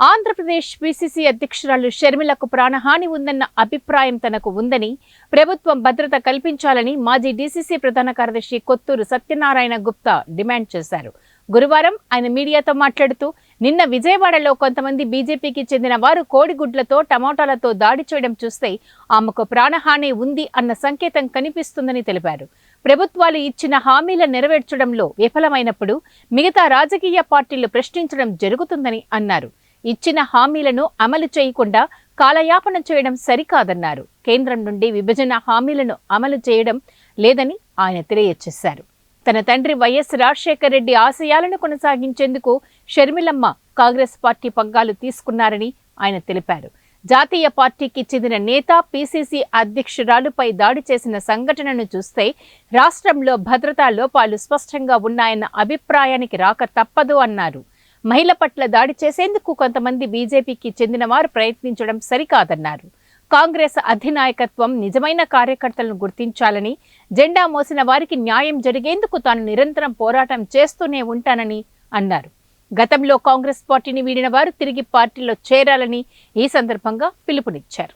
Andhra Pradesh PCC అధ్యక్షురాలు షర్మిలకు ప్రాణహాని ఉందన్న అభిప్రాయం తనకు ఉందని, ప్రభుత్వం భద్రత కల్పించాలని మాజీ డీసీసీ ప్రధాన కార్యదర్శి కొత్తూరు సత్యనారాయణ గుప్తా డిమాండ్ చేశారు. గురువారం ఆయన మీడియాతో మాట్లాడుతూ, నిన్న విజయవాడలో కొంతమంది బీజేపీకి చెందిన వారు కోడిగుడ్లతో టమోటాలతో దాడి చేయడం చూస్తే ఆమెకు ప్రాణహాని ఉంది అన్న సంకేతం కనిపిస్తుందని తెలిపారు. ప్రభుత్వాలు ఇచ్చిన హామీల నెరవేర్చడంలో విఫలమైనప్పుడు మిగతా రాజకీయ పార్టీలు ప్రశ్నించడం జరుగుతుందని అన్నారు. ఇచ్చిన హామీలను అమలు చేయకుండా కాలయాపన చేయడం సరికాదన్నారు. కేంద్రం నుండి విభజన హామీలను అమలు చేయడం లేదని ఆయన తెలియజేశారు. తన తండ్రి వైఎస్ రాజశేఖర రెడ్డి ఆశయాలను కొనసాగించేందుకు షర్మిలమ్మ కాంగ్రెస్ పార్టీ పగ్గాలు తీసుకున్నారని ఆయన తెలిపారు. జాతీయ పార్టీకి చెందిన నేత పిసిసి అధ్యక్షురాలుపై దాడి చేసిన సంఘటనను చూస్తే రాష్ట్రంలో భద్రతా లోపాలు స్పష్టంగా ఉన్నాయన్న అభిప్రాయానికి రాక తప్పదు అన్నారు. మహిళ పట్ల దాడి చేసేందుకు కొంతమంది బీజేపీకి చెందిన వారు ప్రయత్నించడం సరికాదన్నారు. కాంగ్రెస్ అధినాయకత్వం నిజమైన కార్యకర్తలను గుర్తించాలని, జెండా మోసిన వారికి న్యాయం జరిగేందుకు తాను నిరంతరం పోరాటం చేస్తూనే ఉంటానని అన్నారు. గతంలో కాంగ్రెస్ పార్టీని వీడిన వారు తిరిగి పార్టీలో చేరాలని ఈ సందర్భంగా పిలుపునిచ్చారు.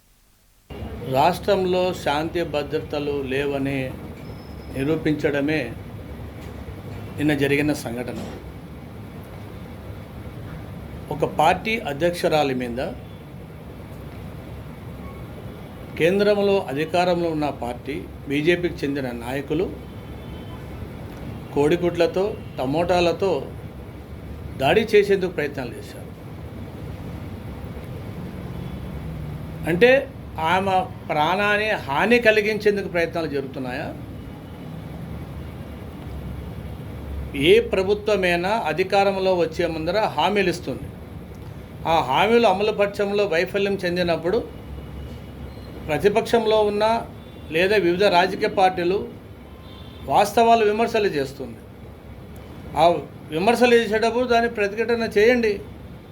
రాష్ట్రంలో శాంతి భద్రతలు లేవని నిరూపించడమే నిన్న జరిగిన సంఘటన. ఒక పార్టీ అధ్యక్షురాలి మీద, కేంద్రంలో అధికారంలో ఉన్న పార్టీ బీజేపీకి చెందిన నాయకులు కోడిగుడ్లతో టమోటాలతో దాడి చేసేందుకు ప్రయత్నాలు చేశారు. అంటే ఆమె ప్రాణాన్ని హాని కలిగించేందుకు ప్రయత్నాలు జరుగుతున్నాయా? ఏ ప్రభుత్వమైనా అధికారంలో వచ్చే ముందర హామీలు ఇస్తుంది. ఆ హామీలు అమలుపరచడంలో వైఫల్యం చెందినప్పుడు ప్రతిపక్షంలో ఉన్న లేదా వివిధ రాజకీయ పార్టీలు వాస్తవాలు విమర్శలు చేస్తుంది. ఆ విమర్శలు చేసేటప్పుడు దాన్ని ప్రతిఘటన చేయండి,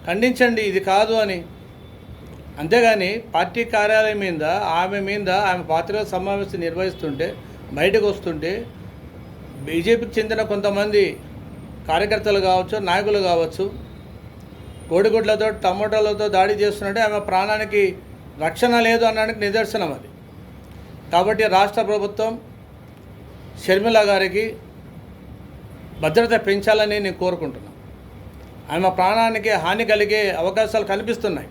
ఖండించండి, ఇది కాదు అని. అంతేగాని పార్టీ కార్యాలయం మీద ఆమె పాత్రికేయుల సమావేశం నిర్వహిస్తుంటే బయటకు వస్తుంటే బీజేపీకి చెందిన కొంతమంది కార్యకర్తలు కావచ్చు, నాయకులు కావచ్చు, కోడిగుడ్లతో టమోటాలతో దాడి చేస్తున్నట్టే ఆమె ప్రాణానికి రక్షణ లేదు అనడానికి నిదర్శనం అది. కాబట్టి రాష్ట్ర ప్రభుత్వం షర్మిల గారికి భద్రత పెంచాలని నేను కోరుకుంటున్నాను. ఆమె ప్రాణానికి హాని కలిగే అవకాశాలు కనిపిస్తున్నాయి.